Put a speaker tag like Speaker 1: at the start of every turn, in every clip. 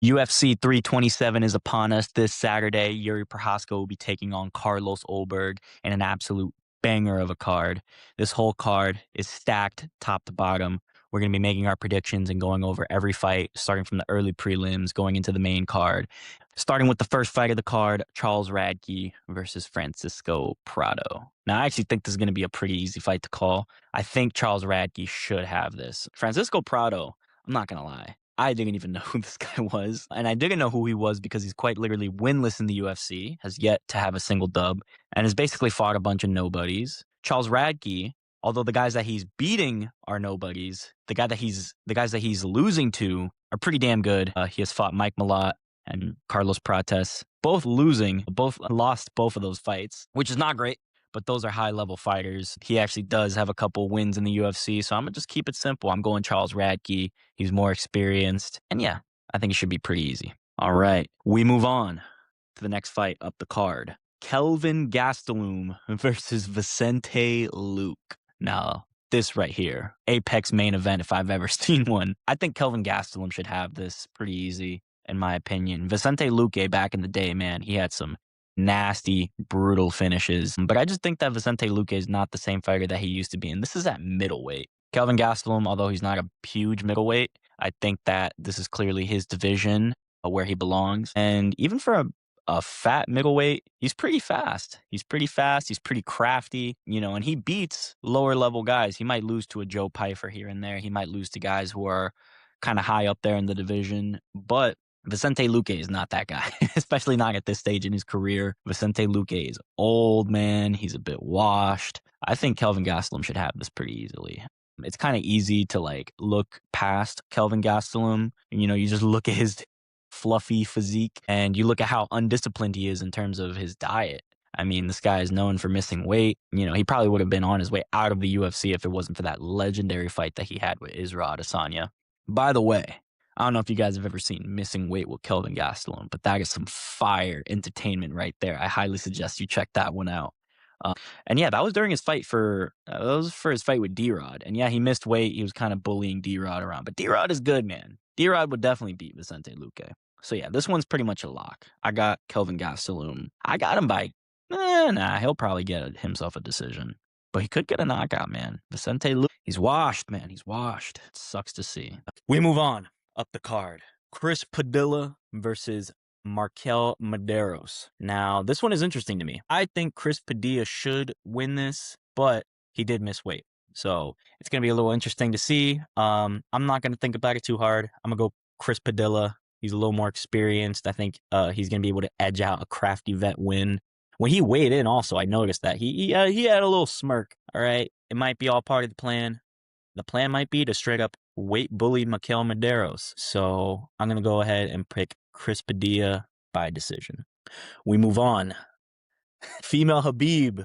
Speaker 1: UFC 327 is upon us this Saturday. Yuri Prohaska will be taking on Carlos Ulberg in an absolute banger of a card. This whole card is stacked top to bottom. We're going to be making our predictions and going over every fight, starting from the early prelims, going into the main card. Starting with the first fight of the card, Charles Radke versus Francisco Prado. Now, I actually think this is going to be a pretty easy fight to call. I think Charles Radke should have this. Francisco Prado, I'm not going to lie, I didn't even know who this guy was. And I didn't know who he was because he's quite literally winless in the UFC, has yet to have a single dub, and has basically fought a bunch of nobodies. Charles Radke, although the guys that he's beating are nobodies, the guys that he's losing to are pretty damn good. He has fought Mike Malott and Carlos Prates, both losing, both lost both of those fights, which is not great. But those are high-level fighters. He actually does have a couple wins in the UFC, so I'm going to just keep it simple. I'm going Charles Radke. He's more experienced. And yeah, I think it should be pretty easy. All right, we move on to the next fight up the card. Kelvin Gastelum versus Vicente Luque. Now, this right here, Apex main event if I've ever seen one. I think Kelvin Gastelum should have this pretty easy, in my opinion. Vicente Luque, back in the day, man, he had some nasty, brutal finishes. But I just think that Vicente Luque is not the same fighter that he used to be. And this is at middleweight. Kelvin Gastelum, although he's not a huge middleweight, I think that this is clearly his division where he belongs. And even for a fat middleweight, he's pretty fast. He's pretty fast. He's pretty crafty, and he beats lower level guys. He might lose to a Joe Pyfer here and there. He might lose to guys who are kind of high up there in the division. But Vicente Luque is not that guy, especially not at this stage in his career. Vicente Luque is old, man. He's a bit washed. I think Kelvin Gastelum should have this pretty easily. It's kind of easy to look past Kelvin Gastelum. You just look at his fluffy physique and you look at how undisciplined he is in terms of his diet. I mean, this guy is known for missing weight. He probably would have been on his way out of the UFC if it wasn't for that legendary fight that he had with Israel Adesanya. By the way, I don't know if you guys have ever seen Missing Weight with Kelvin Gastelum, but that is some fire entertainment right there. I highly suggest you check that one out. And yeah, that was during his fight that was for his fight with D-Rod. And yeah, he missed weight. He was kind of bullying D-Rod around. But D-Rod is good, man. D-Rod would definitely beat Vicente Luque. So yeah, this one's pretty much a lock. I got Kelvin Gastelum. I got him by, he'll probably get himself a decision. But he could get a knockout, man. Vicente Luque, he's washed, man. He's washed. It sucks to see. We move on up the card. Chris Padilla versus Markel Medeiros. Now, this one is interesting to me. I think Chris Padilla should win this, but he did miss weight. So it's going to be a little interesting to see. I'm not going to think about it too hard. I'm going to go Chris Padilla. He's a little more experienced. I think he's going to be able to edge out a crafty vet win. When he weighed in also, I noticed that he had a little smirk. All right. It might be all part of the plan. The plan might be to straight up weight bully Markel Medeiros. So I'm going to go ahead and pick Chris Padilla by decision. We move on. Female Habib,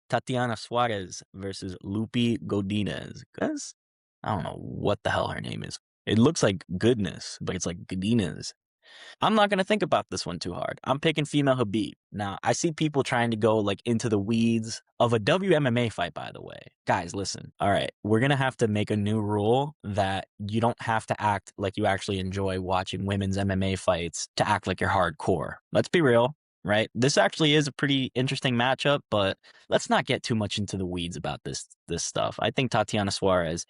Speaker 1: Tatiana Suarez versus Lupi Godinez. Guys, I don't know what the hell her name is. It looks like goodness, but it's like Godinez. I'm not going to think about this one too hard. I'm picking female Habib. Now, I see people trying to go into the weeds of a WMMA fight, by the way. Guys, listen. All right. We're going to have to make a new rule that you don't have to act like you actually enjoy watching women's MMA fights to act like you're hardcore. Let's be real, right? This actually is a pretty interesting matchup, but let's not get too much into the weeds about this stuff. I think Tatiana Suarez,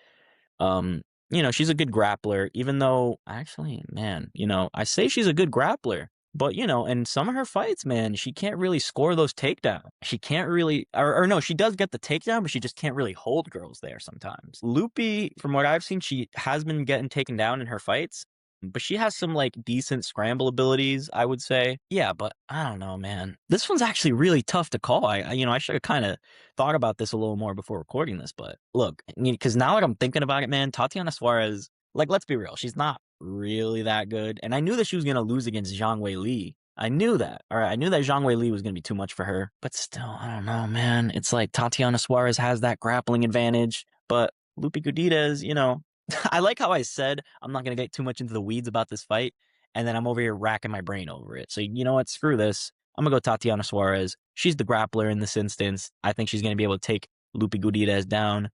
Speaker 1: she's a good grappler, even though actually, man, I say she's a good grappler, but in some of her fights, man, she can't really score those takedowns. She can't really, or no, she does get the takedown, but she just can't really hold girls there sometimes. Lupi, from what I've seen, she has been getting taken down in her fights, but she has some decent scramble abilities, I would say. Yeah, but I don't know, man. This one's actually really tough to call. I should have kind of thought about this a little more before recording this, but look, because now that I'm thinking about it, man, Tatiana Suarez, let's be real, she's not really that good. And I knew that she was going to lose against Zhang Wei Li. I knew that. All right, I knew that Zhang Wei Li was going to be too much for her, but still, I don't know, man. It's like Tatiana Suarez has that grappling advantage, but Lupi Godinez, I like how I said I'm not going to get too much into the weeds about this fight, and then I'm over here racking my brain over it. So you know what? Screw this. I'm going to go Tatiana Suarez. She's the grappler in this instance. I think she's going to be able to take Lupi Godinez down,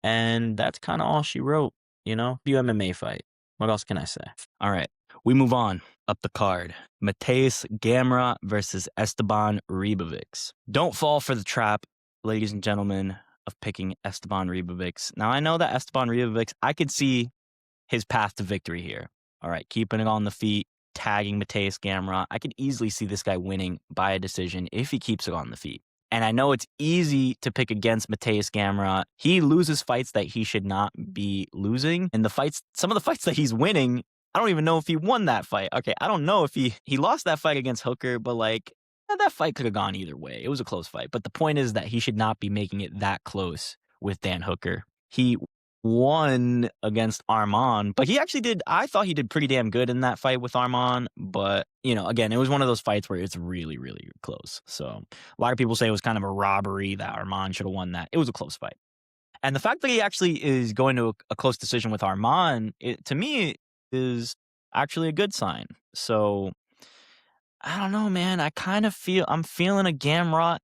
Speaker 1: and that's kind of all she wrote, WMMA fight. What else can I say? All right. We move on up the card. Mateus Gamrot versus Esteban Ribovics. Don't fall for the trap, ladies and gentlemen, of picking Esteban Ribovics. Now, I know that Esteban Ribovics, I could see his path to victory here. All right, keeping it on the feet, tagging Mateus Gamrot. I could easily see this guy winning by a decision if he keeps it on the feet. And I know it's easy to pick against Mateus Gamrot. He loses fights that he should not be losing. And some of the fights that he's winning, I don't even know if he won that fight. Okay, I don't know if he lost that fight against Hooker, but like that fight could have gone either way. It was a close fight. But the point is that he should not be making it that close with Dan Hooker. He won against Arman, but I thought he did pretty damn good in that fight with Arman. But, again, it was one of those fights where it's really, really close. So a lot of people say it was kind of a robbery that Arman should have won that. It was a close fight. And the fact that he actually is going to a close decision with Arman, to me, is actually a good sign. So I don't know, man. I'm feeling a Gamrot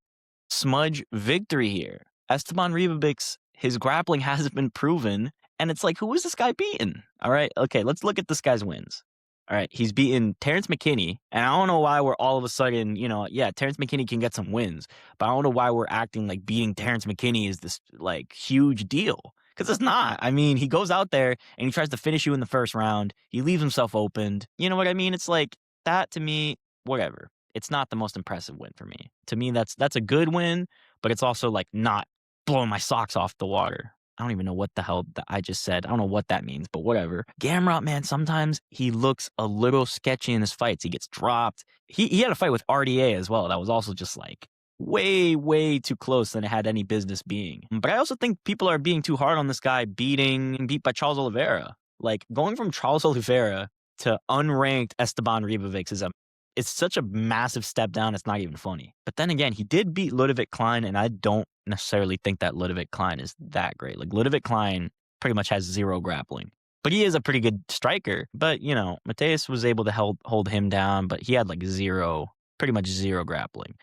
Speaker 1: smudge victory here. Esteban Ribovics, his grappling hasn't been proven, and it's like, who is this guy beating? All right, okay, let's look at this guy's wins. All right, he's beaten Terrence McKinney, and I don't know why we're all of a sudden, Terrence McKinney can get some wins, but I don't know why we're acting like beating Terrence McKinney is this, like, huge deal, because it's not. I mean, he goes out there, and he tries to finish you in the first round. He leaves himself opened. You know what I mean? It's like, that to me, whatever. It's not the most impressive win for me. To me, that's a good win, but it's also like not blowing my socks off the water. I don't even know what the hell that I just said. I don't know what that means, but whatever. Gamrot, man, sometimes he looks a little sketchy in his fights. He gets dropped. He had a fight with RDA as well. That was also just like way, way too close than it had any business being. But I also think people are being too hard on this guy beat by Charles Oliveira. Like going from Charles Oliveira to unranked Esteban Ribovics it's such a massive step down, it's not even funny. But then again, he did beat Ludovic Klein, and I don't necessarily think that Ludovic Klein is that great. Like, Ludovic Klein pretty much has zero grappling. But he is a pretty good striker. But, Mateus was able to hold him down, but he had like pretty much zero grappling.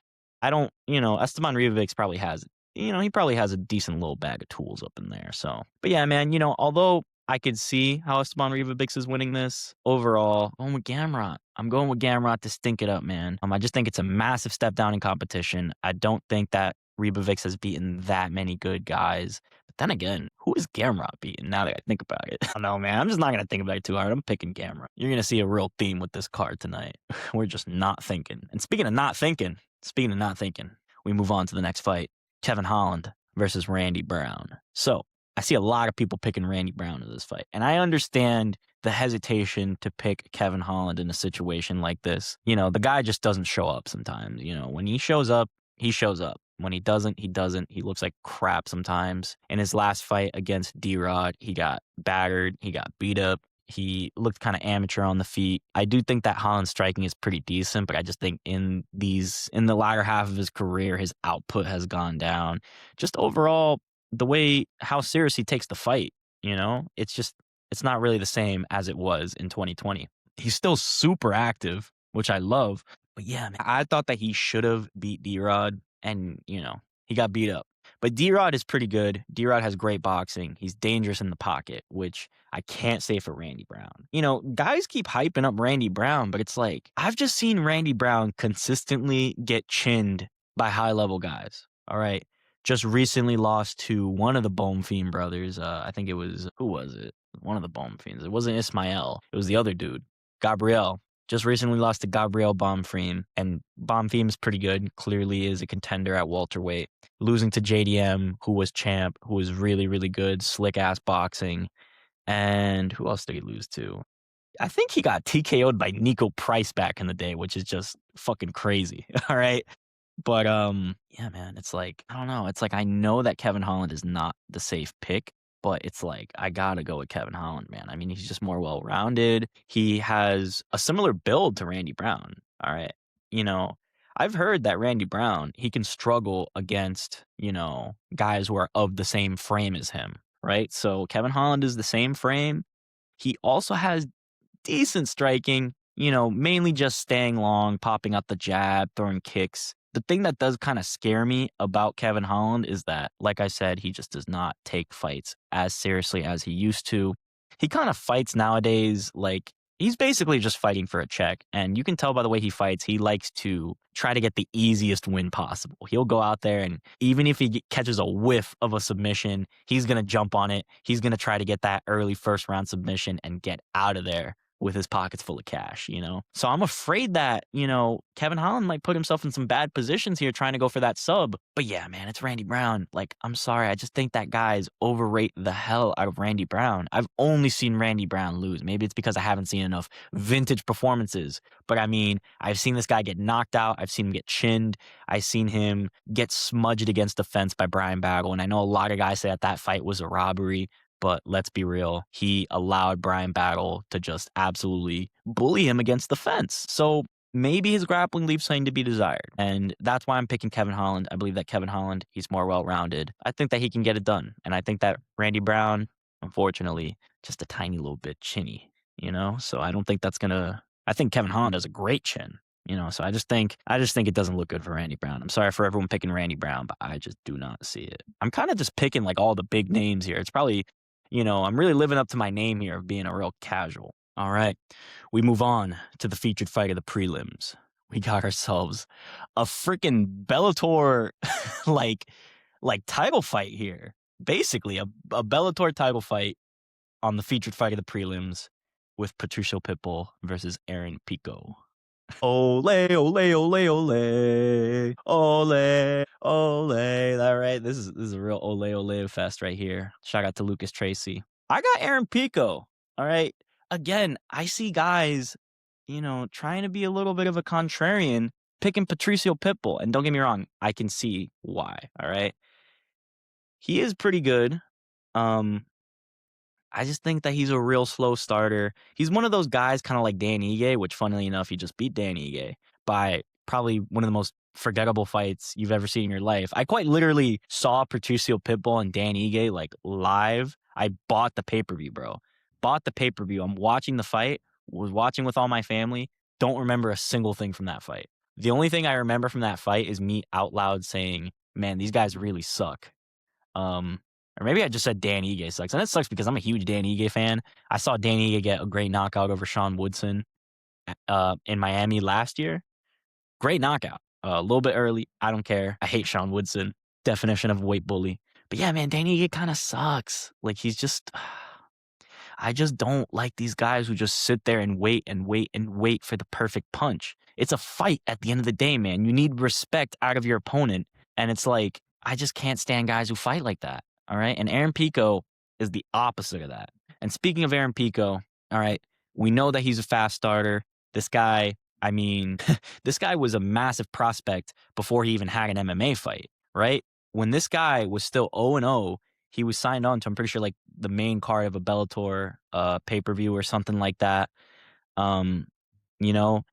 Speaker 1: Esteban Ribovics probably has, he probably has a decent little bag of tools up in there. So, but yeah, man, although I could see how Esteban Ribovics is winning this. Overall, I'm going with Gamrot to stink it up, man. I just think it's a massive step down in competition. I don't think that Ribovics has beaten that many good guys. But then again, who is Gamrot beating now that I think about it? I don't know, man. I'm just not going to think about it too hard. I'm picking Gamrot. You're going to see a real theme with this card tonight. We're just not thinking. And speaking of not thinking, we move on to the next fight. Kevin Holland versus Randy Brown. So, I see a lot of people picking Randy Brown in this fight. And I understand the hesitation to pick Kevin Holland in a situation like this. The guy just doesn't show up sometimes. When he shows up, he shows up. When he doesn't, he doesn't. He looks like crap sometimes. In his last fight against D-Rod, he got battered. He got beat up. He looked kind of amateur on the feet. I do think that Holland's striking is pretty decent, but I just think in the latter half of his career, his output has gone down. Just overall, how serious he takes the fight, it's not really the same as it was in 2020. He's still super active, which I love. But yeah, man, I thought that he should have beat D-Rod, and, he got beat up. But D-Rod is pretty good. D-Rod has great boxing. He's dangerous in the pocket, which I can't say for Randy Brown. Guys keep hyping up Randy Brown, but it's like, I've just seen Randy Brown consistently get chinned by high-level guys, all right? Just recently lost to one of the Bonfim brothers. I think it was, who was it? One of the Bonfims. It wasn't Ismael. It was the other dude, Gabriel. Just recently lost to Gabriel Bonfim, and Bonfim's pretty good. Clearly is a contender at welterweight. Losing to JDM, who was champ, who was really, really good, slick-ass boxing. And who else did he lose to? I think he got TKO'd by Nico Price back in the day, which is just fucking crazy, all right? But, yeah, man, it's like, I don't know. It's like, I know that Kevin Holland is not the safe pick, but it's like, I gotta go with Kevin Holland, man. I mean, he's just more well-rounded. He has a similar build to Randy Brown, all right? I've heard that Randy Brown, he can struggle against, guys who are of the same frame as him, right? So Kevin Holland is the same frame. He also has decent striking, mainly just staying long, popping up the jab, throwing kicks. The thing that does kind of scare me about Kevin Holland is that, like I said, he just does not take fights as seriously as he used to. He kind of fights nowadays like He's basically just fighting for a check, and you can tell by the way he fights, he likes to try to get the easiest win possible. He'll go out there, and even if he catches a whiff of a submission, he's going to jump on it. He's going to try to get that early first round submission and get out of there with his pockets full of cash, you know? So I'm afraid that, Kevin Holland might put himself in some bad positions here trying to go for that sub. But yeah, man, it's Randy Brown. Like, I'm sorry. I just think that guys overrate the hell out of Randy Brown. I've only seen Randy Brown lose. Maybe it's because I haven't seen enough vintage performances. But I mean, I've seen this guy get knocked out. I've seen him get chinned. I've seen him get smudged against the fence by Brian Bagel. And I know a lot of guys say that fight was a robbery. But let's be real, he allowed Brian Battle to just absolutely bully him against the fence. So maybe his grappling leaves something to be desired. And that's why I'm picking Kevin Holland. I believe that Kevin Holland, he's more well-rounded. I think that he can get it done. And I think that Randy Brown, unfortunately, just a tiny little bit chinny, So I don't think that's going to – I think Kevin Holland has a great chin. So I just think it doesn't look good for Randy Brown. I'm sorry for everyone picking Randy Brown, but I just do not see it. I'm kind of just picking like all the big names here. It's probably I'm really living up to my name here of being a real casual. All right. We move on to the featured fight of the prelims. We got ourselves a freaking Bellator like title fight here. Basically, a Bellator title fight on the featured fight of the prelims with Patricio Pitbull versus Aaron Pico. Ole, ole, ole, ole, ole, ole. All right, this is a real ole, ole fest right here. Shout out to Lucas Tracy. I got Aaron Pico. All right. Again, I see guys, trying to be a little bit of a contrarian, picking Patricio Pitbull. And don't get me wrong, I can see why. All right. He is pretty good. I just think that he's a real slow starter. He's one of those guys kind of like Dan Ige, which funnily enough, he just beat Dan Ige by probably one of the most forgettable fights you've ever seen in your life. I quite literally saw Patricio Pitbull and Dan Ige like live. I bought the pay-per-view, bro. Bought the pay-per-view. I'm watching the fight, was watching with all my family. Don't remember a single thing from that fight. The only thing I remember from that fight is me out loud saying, man, these guys really suck. Or maybe I just said Dan Ige sucks. And it sucks because I'm a huge Dan Ige fan. I saw Dan Ige get a great knockout over Sean Woodson in Miami last year. Great knockout. A little bit early. I don't care. I hate Sean Woodson. Definition of a weight bully. But yeah, man, Dan Ige kind of sucks. Like he's just... I just don't like these guys who just sit there and wait and wait and wait for the perfect punch. It's a fight at the end of the day, man. You need respect out of your opponent. And it's like, I just can't stand guys who fight like that. All right. And Aaron Pico is the opposite of that. And speaking of Aaron Pico, all right, we know that he's a fast starter. This guy, I mean, this guy was a massive prospect before he even had an MMA fight, right? When this guy was still 0-0, he was signed on to, I'm pretty sure, like the main card of a Bellator pay-per-view or something like that.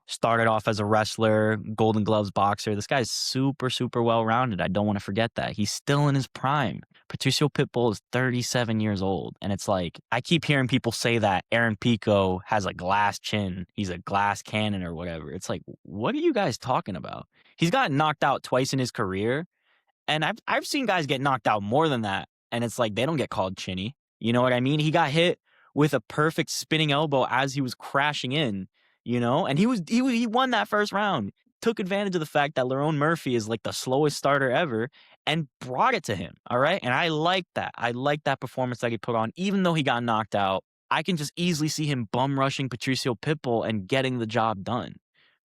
Speaker 1: Started off as a wrestler, Golden Gloves boxer. This guy's super, super well-rounded. I don't want to forget that. He's still in his prime. Patricio Pitbull is 37 years old. And it's like, I keep hearing people say that Aaron Pico has a glass chin. He's a glass cannon or whatever. It's like, what are you guys talking about? He's gotten knocked out twice in his career. And I've seen guys get knocked out more than that. And it's like, they don't get called chinny. You know what I mean? He got hit with a perfect spinning elbow as he was crashing in. And he won that first round, took advantage of the fact that Lerone Murphy is like the slowest starter ever and brought it to him. All right. And I like that. I like that performance that he put on, even though he got knocked out. I can just easily see him bum rushing Patricio Pitbull and getting the job done.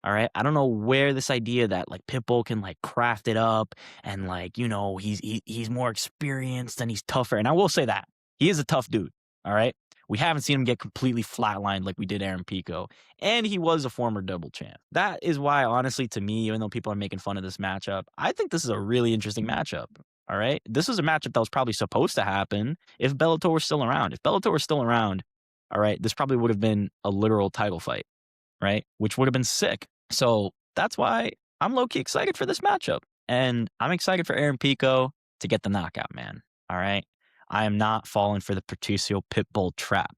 Speaker 1: All right. I don't know where this idea that like Pitbull can like craft it up and like, he's more experienced and he's tougher. And I will say that he is a tough dude. All right. We haven't seen him get completely flatlined like we did Aaron Pico. And he was a former double champ. That is why, honestly, to me, even though people are making fun of this matchup, I think this is a really interesting matchup. All right. This is a matchup that was probably supposed to happen if Bellator was still around. If Bellator was still around, all right, this probably would have been a literal title fight, right? Which would have been sick. So that's why I'm low-key excited for this matchup. And I'm excited for Aaron Pico to get the knockout, man. All right. I am not falling for the Patricio Pitbull trap.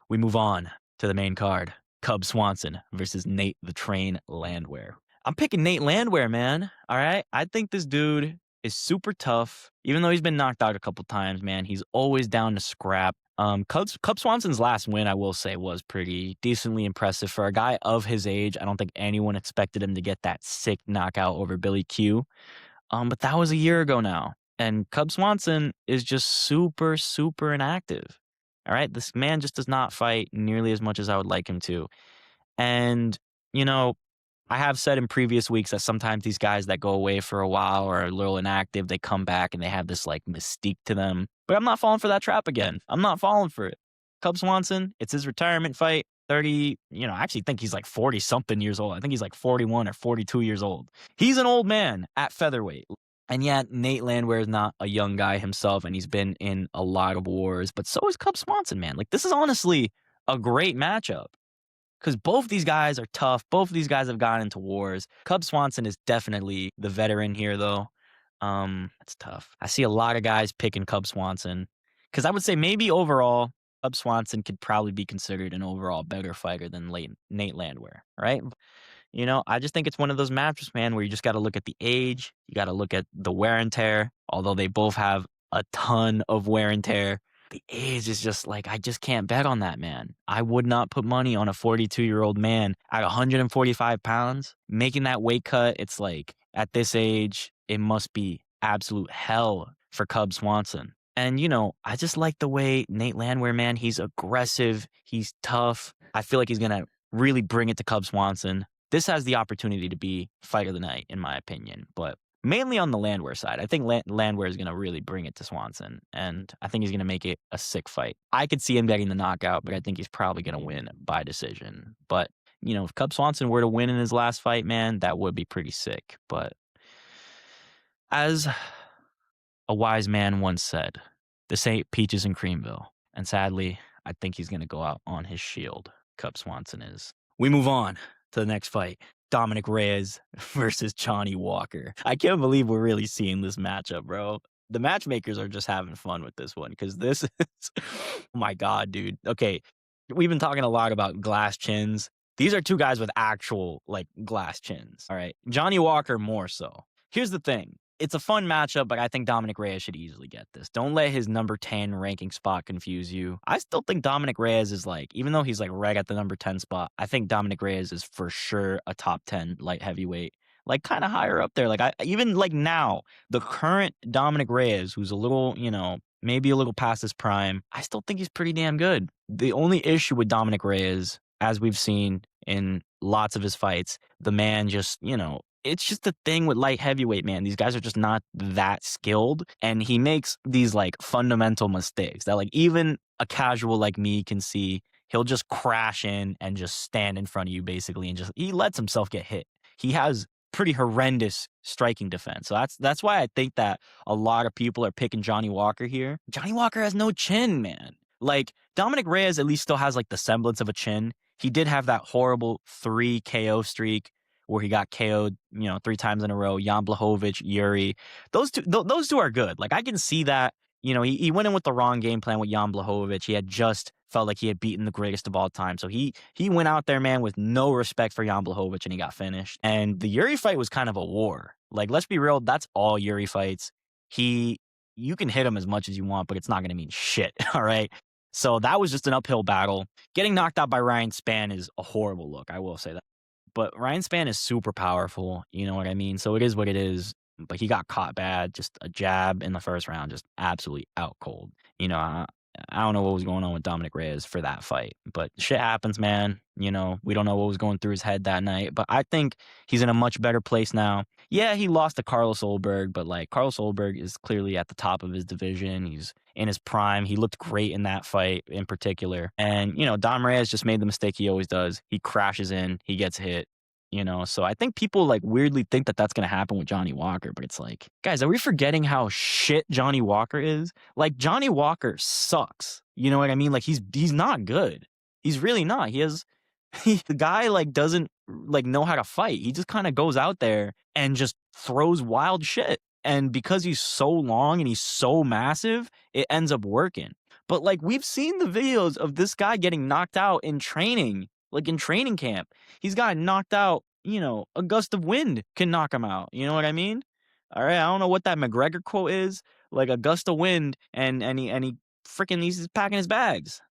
Speaker 1: We move on to the main card. Cub Swanson versus Nate the Train Landwehr. I'm picking Nate Landwehr, man. All right. I think this dude is super tough. Even though he's been knocked out a couple times, man, he's always down to scrap. Cub Swanson's last win, I will say, was pretty decently impressive for a guy of his age. I don't think anyone expected him to get that sick knockout over Billy Q. But that was a year ago now, and Cub Swanson is just super, super inactive. All right, this man just does not fight nearly as much as I would like him to. And, you know, I have said in previous weeks that sometimes these guys that go away for a while or are a little inactive, they come back and they have this like mystique to them. But I'm not falling for that trap again. I'm not falling for it. Cub Swanson, it's his retirement fight. 30, I actually think he's like 40 something years old. I think he's like 41 or 42 years old. He's an old man at featherweight. And yet, Nate Landwehr is not a young guy himself, and he's been in a lot of wars. But so is Cub Swanson, man. Like, this is honestly a great matchup because both these guys are tough. Both of these guys have gone into wars. Cub Swanson is definitely the veteran here, though. It's tough. I see a lot of guys picking Cub Swanson because I would say maybe overall, Cub Swanson could probably be considered an overall better fighter than Nate Landwehr, right? I just think it's one of those matches, man, where you just got to look at the age. You got to look at the wear and tear, although they both have a ton of wear and tear. The age is just like, I just can't bet on that, man. I would not put money on a 42-year-old man at 145 pounds. Making that weight cut, it's like, at this age, it must be absolute hell for Cub Swanson. And, I just like the way Nate Landwehr, man, he's aggressive. He's tough. I feel like he's going to really bring it to Cub Swanson. This has the opportunity to be fight of the night, in my opinion, but mainly on the Landwehr side. I think Landwehr is going to really bring it to Swanson, and I think he's going to make it a sick fight. I could see him getting the knockout, but I think he's probably going to win by decision. But, if Cub Swanson were to win in his last fight, man, that would be pretty sick. But as a wise man once said, this ain't peaches and creamville. And sadly, I think he's going to go out on his shield. Cub Swanson is. We move on to the next fight. Dominic Reyes versus Johnny Walker. I can't believe we're really seeing this matchup, bro. The matchmakers are just having fun with this one because this is, oh my God, dude. Okay, we've been talking a lot about glass chins. These are two guys with actual, like, glass chins, all right? Johnny Walker more so. Here's the thing. It's a fun matchup, but I think Dominic Reyes should easily get this. Don't let his number 10 ranking spot confuse you. I still think Dominic Reyes is like, even though he's like right at the number 10 spot, I think Dominic Reyes is for sure a top 10 light heavyweight. Like kind of higher up there. Like even like now, the current Dominic Reyes, who's a little, maybe a little past his prime, I still think he's pretty damn good. The only issue with Dominic Reyes, as we've seen in lots of his fights, the man just, it's just the thing with light heavyweight, man. These guys are just not that skilled. And he makes these like fundamental mistakes that like even a casual like me can see. He'll just crash in and just stand in front of you basically and just he lets himself get hit. He has pretty horrendous striking defense. So that's why I think that a lot of people are picking Johnny Walker here. Johnny Walker has no chin, man. Like Dominic Reyes at least still has like the semblance of a chin. He did have that horrible 3 KO streak where he got KO'd, 3 times in a row. Jan Blachowicz, Yuri. Those two are good. Like I can see that. He went in with the wrong game plan with Jan Blachowicz. He had just felt like he had beaten the greatest of all time. So he went out there, man, with no respect for Jan Blachowicz, and he got finished. And the Yuri fight was kind of a war. Like, let's be real, that's all Yuri fights. You can hit him as much as you want, but it's not going to mean shit, all right? So that was just an uphill battle. Getting knocked out by Ryan Spann is a horrible look, I will say that. But Ryan Spann is super powerful, you know what I mean? So it is what it is. But he got caught bad. Just a jab in the first round, just absolutely out cold. I don't know what was going on with Dominic Reyes for that fight. But shit happens, man. We don't know what was going through his head that night. But I think he's in a much better place now. Yeah, he lost to Carlos Olberg, but like Carlos Olberg is clearly at the top of his division. He's in his prime. He looked great in that fight in particular. And, Dom Reyes just made the mistake he always does. He crashes in, he gets hit. So I think people like weirdly think that that's going to happen with Johnny Walker, but it's like, guys, are we forgetting how shit Johnny Walker is? Like Johnny Walker sucks. You know what I mean? Like he's not good. He's really not. The guy like doesn't like know how to fight. He just kind of goes out there and just throws wild shit. And because he's so long and he's so massive, it ends up working. But like we've seen the videos of this guy getting knocked out in training. Like in training camp, he's gotten knocked out, a gust of wind can knock him out. You know what I mean? All right, I don't know what that McGregor quote is, like a gust of wind, and he freaking he's packing his bags.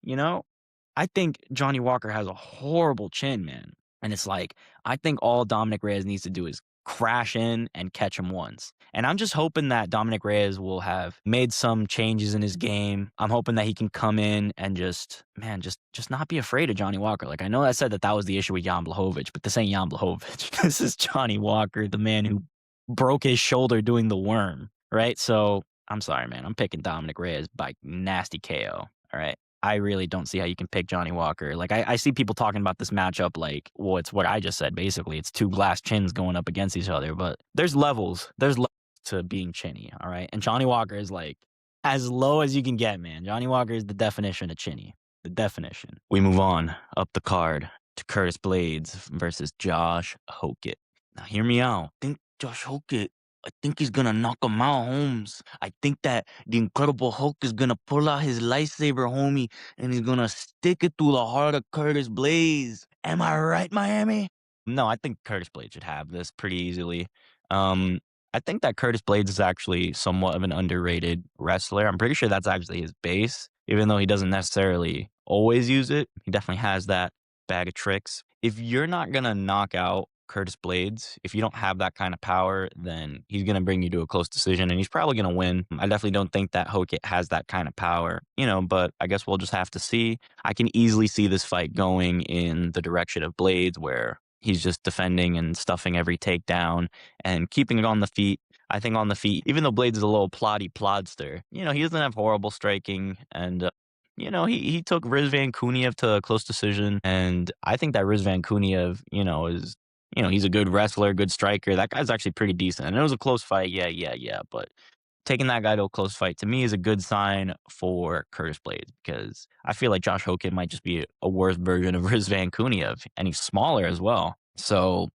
Speaker 1: I think Johnny Walker has a horrible chin, man. And it's like, I think all Dominic Reyes needs to do is crash in and catch him once. And I'm just hoping that Dominic Reyes will have made some changes in his game. I'm hoping that he can come in and just, man, just not be afraid of Johnny Walker. Like I know I said that that was the issue with Jan Blachowicz, but this ain't Jan Blachowicz. This is Johnny Walker, the man who broke his shoulder doing the worm, right? So I'm sorry, man. I'm picking Dominic Reyes by nasty KO. All right. I really don't see how you can pick Johnny Walker. Like I see people talking about this matchup like, well, it's what I just said. Basically, it's two glass chins going up against each other. But there's levels. There's levels to being chinny. All right. And Johnny Walker is like as low as you can get, man. Johnny Walker is the definition of chinny. The definition. We move on up the card to Curtis Blades versus Josh Hokett. Now hear me out. I think he's gonna knock him out, Holmes. I think that the Incredible Hulk is gonna pull out his lightsaber, homie, and he's gonna stick it through the heart of Curtis Blaze. Am I right, Miami? No, I think Curtis Blades should have this pretty easily. Um, I think that Curtis Blades is actually somewhat of an underrated wrestler. I'm pretty sure that's actually his base, even though he doesn't necessarily always use it. He definitely has that bag of tricks. If you're not gonna knock out Curtis Blades, if you don't have that kind of power, then he's going to bring you to a close decision and he's probably going to win. I definitely don't think that Hokett has that kind of power, but I guess we'll just have to see. I can easily see this fight going in the direction of Blades where he's just defending and stuffing every takedown and keeping it on the feet. I think on the feet, even though Blades is a little ploddy plodster, he doesn't have horrible striking and he took Riz Van Kuniev to a close decision, and I think that Riz Van Kuniev, is he's a good wrestler, good striker. That guy's actually pretty decent. And it was a close fight. Yeah. But taking that guy to a close fight to me is a good sign for Curtis Blades because I feel like Josh Hokett might just be a worse version of Riz Van Kuniev, and he's smaller as well. So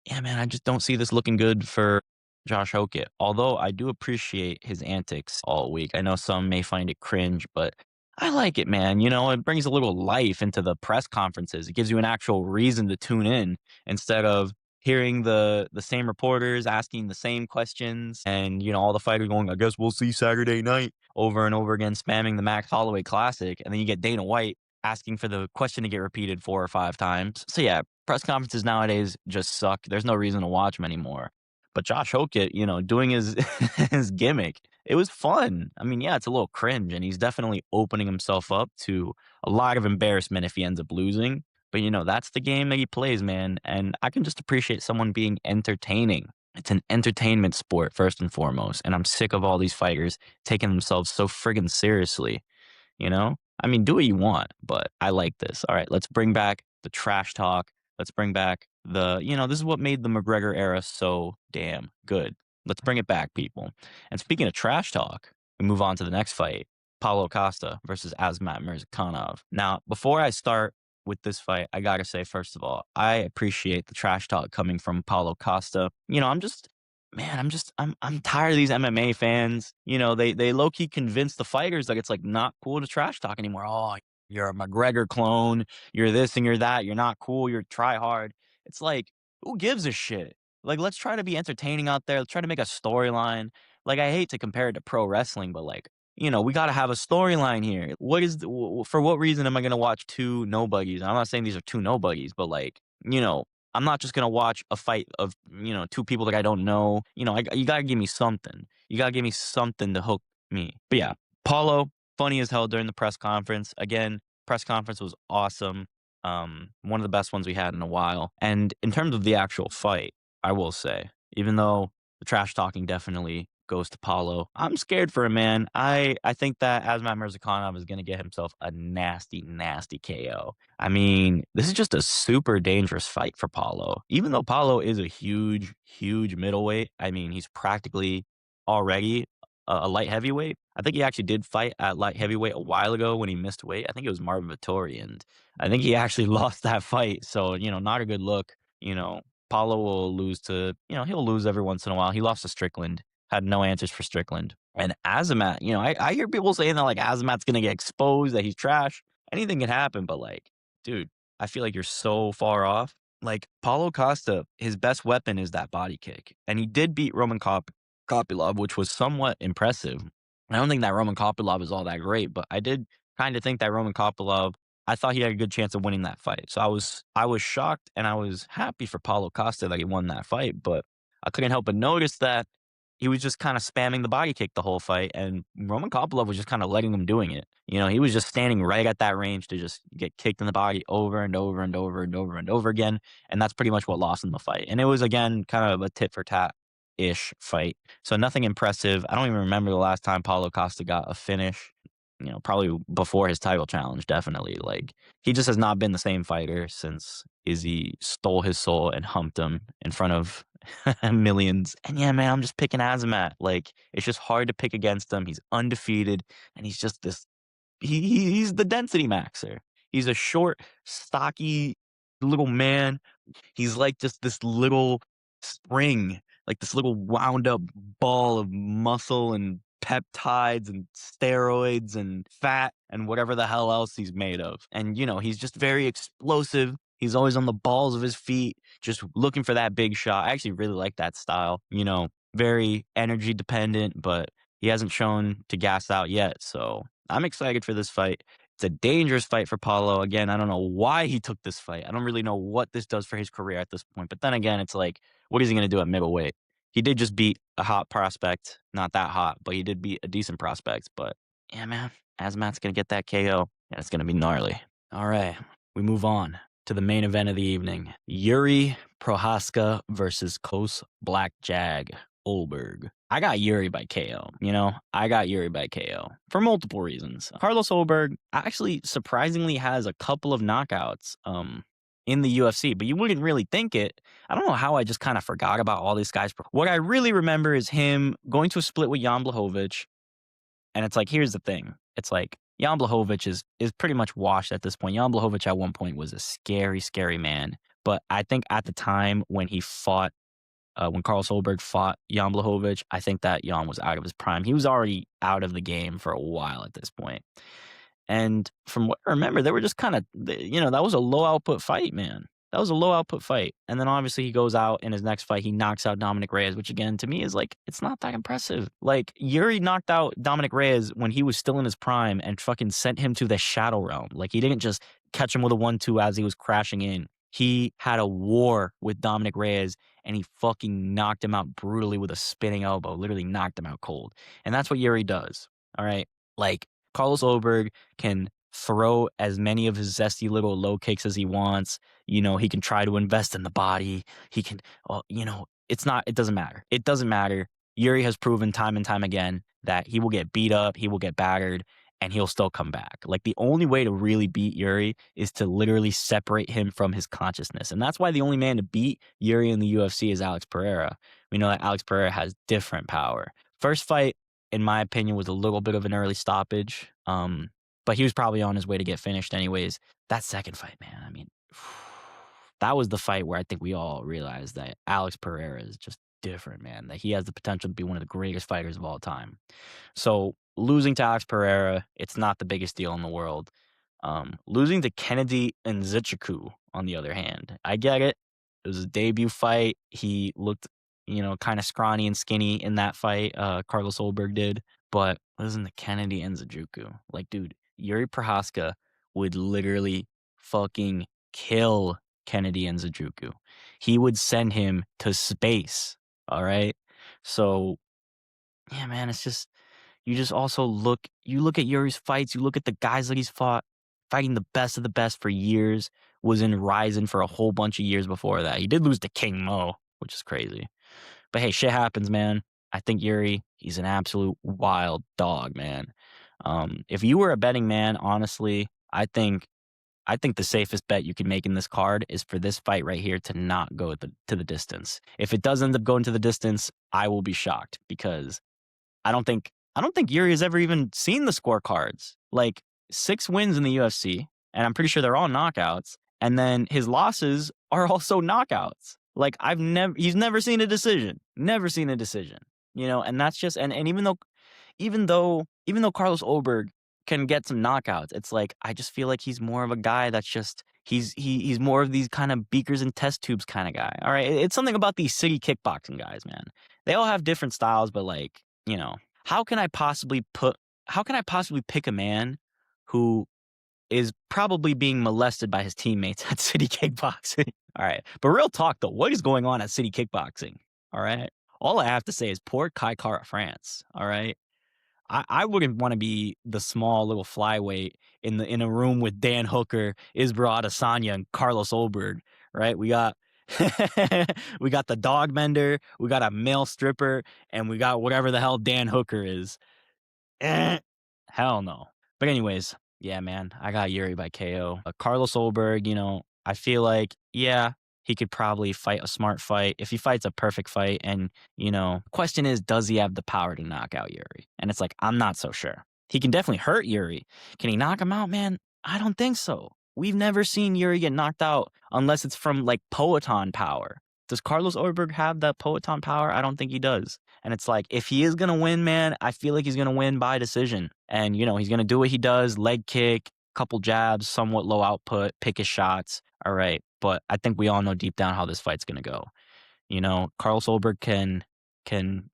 Speaker 1: yeah, man, I just don't see this looking good for Josh Hokett. Although I do appreciate his antics all week. I know some may find it cringe, but I like it, man. It brings a little life into the press conferences. It gives you an actual reason to tune in instead of hearing the same reporters asking the same questions and all the fighters going, I guess we'll see Saturday night over and over again, spamming the Max Holloway Classic. And then you get Dana White asking for the question to get repeated 4 or 5 times. So yeah, press conferences nowadays just suck. There's no reason to watch them anymore. But Josh Hokett, doing his his gimmick, it was fun. I mean, yeah, it's a little cringe, and he's definitely opening himself up to a lot of embarrassment if he ends up losing. But that's the game that he plays, man. And I can just appreciate someone being entertaining. It's an entertainment sport first and foremost, and I'm sick of all these fighters taking themselves so friggin' seriously. I mean, do what you want, but I like this. All right, let's bring back the trash talk. Let's bring back this is what made the McGregor era so damn good. Let's bring it back, people. And speaking of trash talk, we move on to the next fight, Paulo Costa versus Azmat Mirzakhanov. Now, before I start with this fight, I gotta say, first of all, I appreciate the trash talk coming from Paulo Costa. I'm tired of these MMA fans. They low key convince the fighters like it's like not cool to trash talk anymore. Oh, you're a McGregor clone. You're this and you're that. You're not cool. You're try hard. It's like, who gives a shit? Like, let's try to be entertaining out there. Let's try to make a storyline. Like, I hate to compare it to pro wrestling, but like, we got to have a storyline here. For what reason am I going to watch two nobodies? I'm not saying these are two nobodies, but like, I'm not just gonna watch a fight of two people that I don't know. You gotta give me something. You gotta give me something to hook me. But yeah, Paulo, funny as hell during the press conference. Again, press conference was awesome. One of the best ones we had in a while. And in terms of the actual fight, I will say, even though the trash talking definitely goes to Paulo, I'm scared for him, man. I think that Asmat Mirzakhanov is gonna get himself a nasty, nasty KO. I mean, this is just a super dangerous fight for Paulo. Even though Paulo is a huge, huge middleweight, I mean, he's practically already a light heavyweight. I think he actually did fight at light heavyweight a while ago when he missed weight. I think it was Marvin Vettori, and I think he actually lost that fight. So, not a good look. Paulo will lose to, he'll lose every once in a while. He lost to Strickland, had no answers for Strickland. And Azamat, I hear people saying that like Azamat's going to get exposed, that he's trash. Anything can happen, but like, dude, I feel like you're so far off. Like, Paulo Costa, his best weapon is that body kick, and he did beat Roman Kopylov, which was somewhat impressive. I don't think that Roman Kopylov is all that great, but I did kinda think that Roman Kopylov, I thought he had a good chance of winning that fight. So I was shocked, and I was happy for Paulo Costa that he won that fight, but I couldn't help but notice that he was just kinda spamming the body kick the whole fight, and Roman Kopylov was just kinda letting him doing it. You know, he was just standing right at that range to just get kicked in the body over and over and over and over and over again, and that's pretty much what lost him the fight. And it was, again, kind of a tit for tat-ish fight, so nothing impressive. I don't even remember the last time Paulo Costa got a finish, probably before his title challenge, definitely. Like, he just has not been the same fighter since Izzy stole his soul and humped him in front of millions. And yeah, man, I'm just picking Azamat. Like, it's just hard to pick against him. He's undefeated, and he's just this he's the density maxer. He's a short, stocky little man. He's like just this little spring, like this little wound up ball of muscle and peptides and steroids and fat and whatever the hell else he's made of. And, he's just very explosive. He's always on the balls of his feet, just looking for that big shot. I actually really like that style, very energy dependent, but he hasn't shown to gas out yet. So I'm excited for this fight. It's a dangerous fight for Paulo. Again, I don't know why he took this fight. I don't really know what this does for his career at this point. But then again, it's like, what is he going to do at middleweight? He did just beat a hot prospect. Not that hot, but he did beat a decent prospect. But yeah, man, Azmat's going to get that KO. And it's going to be gnarly. All right, we move on to the main event of the evening. Yuri Prohaska versus Kos Black Jag Olberg. I got Yuri by KO. I got Yuri by KO for multiple reasons. Carlos Olberg actually surprisingly has a couple of knockouts in the UFC, but you wouldn't really think it. I don't know how I just kind of forgot about all these guys. What I really remember is him going to a split with Jan Blachowicz, and it's like, here's the thing. It's like, Jan Blachowicz is pretty much washed at this point. Jan Blachowicz at one point was a scary, scary man. But I think at the time when he fought, when Carlos Solberg fought Jan Blachowicz, I think that Jan was out of his prime. He was already out of the game for a while at this point. And from what I remember, they were just kind of, that was a low output fight, man. That was a low output fight. And then obviously he goes out in his next fight, he knocks out Dominic Reyes, which again, to me is like, it's not that impressive. Like, Yuri knocked out Dominic Reyes when he was still in his prime and fucking sent him to the shadow realm. Like, he didn't just catch him with a 1-2 as he was crashing in. He had a war with Dominic Reyes and he fucking knocked him out brutally with a spinning elbow, literally knocked him out cold. And that's what Yuri does. All right. Like, Carlos Oberg can throw as many of his zesty little low kicks as he wants. He can try to invest in the body. He can, it doesn't matter. It doesn't matter. Yuri has proven time and time again that he will get beat up, he will get battered, and he'll still come back. Like, the only way to really beat Yuri is to literally separate him from his consciousness. And that's why the only man to beat Yuri in the UFC is Alex Pereira. We know that Alex Pereira has different power. First fight, in my opinion, was a little bit of an early stoppage. But he was probably on his way to get finished anyways. That second fight, man, I mean, that was the fight where I think we all realized that Alex Pereira is just different, man, that he has the potential to be one of the greatest fighters of all time. So losing to Alex Pereira, it's not the biggest deal in the world. Losing to Kennedy Nzechukwu, on the other hand, I get it. It was a debut fight. He looked, kind of scrawny and skinny in that fight. Carlos Olberg did. But losing to Kennedy Nzechukwu, like, dude, Yuri Prohaska would literally fucking kill Kennedy Nzechukwu. He would send him to space. All right. So, yeah, man, it's just, you just also look at Yuri's fights, you look at the guys that he's fought, fighting the best of the best for years, was in Ryzen for a whole bunch of years before that. He did lose to King Mo, which is crazy. But hey, shit happens, man. I think Yuri, he's an absolute wild dog, man. If you were a betting man, honestly, I think the safest bet you can make in this card is for this fight right here to not go to the distance. If it does end up going to the distance, I will be shocked, because I don't think Yuri has ever even seen the scorecards. Like, 6 wins in the UFC, and I'm pretty sure they're all knockouts. And then his losses are also knockouts. Like, he's never seen a decision. Never seen a decision. And that's just, and even though Carlos Oberg can get some knockouts, it's like, I just feel like he's more of a guy that's just, He's more of these kind of beakers and test tubes kind of guy. All right, it's something about these city kickboxing guys, man. They all have different styles, but like, how can I possibly pick a man who is probably being molested by his teammates at city kickboxing? All right, but real talk though, what is going on at city kickboxing? All right, all I have to say is poor Kai Kara France. All right, I wouldn't want to be the small little flyweight in a room with Dan Hooker, Isbra Adesanya, and Carlos Olberg, right? We got we got the dog mender, we got a male stripper, and we got whatever the hell Dan Hooker is. Hell no. But anyways, yeah, man, I got Yuri by KO. Carlos Olberg, I feel like, yeah, he could probably fight a smart fight if he fights a perfect fight. And, question is, does he have the power to knock out Yuri? And it's like, I'm not so sure. He can definitely hurt Yuri. Can he knock him out, man? I don't think so. We've never seen Yuri get knocked out unless it's from like Poeton power. Does Carlos Olberg have that Poeton power? I don't think he does. And it's like, if he is going to win, man, I feel like he's going to win by decision. And, he's going to do what he does, leg kick, couple jabs, somewhat low output, pick his shots. All right. But I think we all know deep down how this fight's going to go. Carlos Olberg can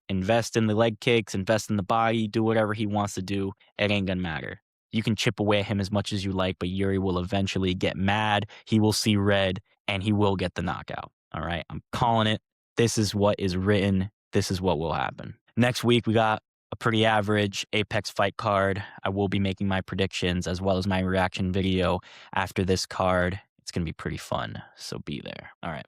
Speaker 1: invest in the leg kicks, invest in the body, do whatever he wants to do. It ain't going to matter. You can chip away at him as much as you like, but Yuri will eventually get mad. He will see red, and he will get the knockout. All right. I'm calling it. This is what is written. This is what will happen. Next week, we got a pretty average Apex fight card. I will be making my predictions as well as my reaction video after this card. It's going to be pretty fun, so be there. All right.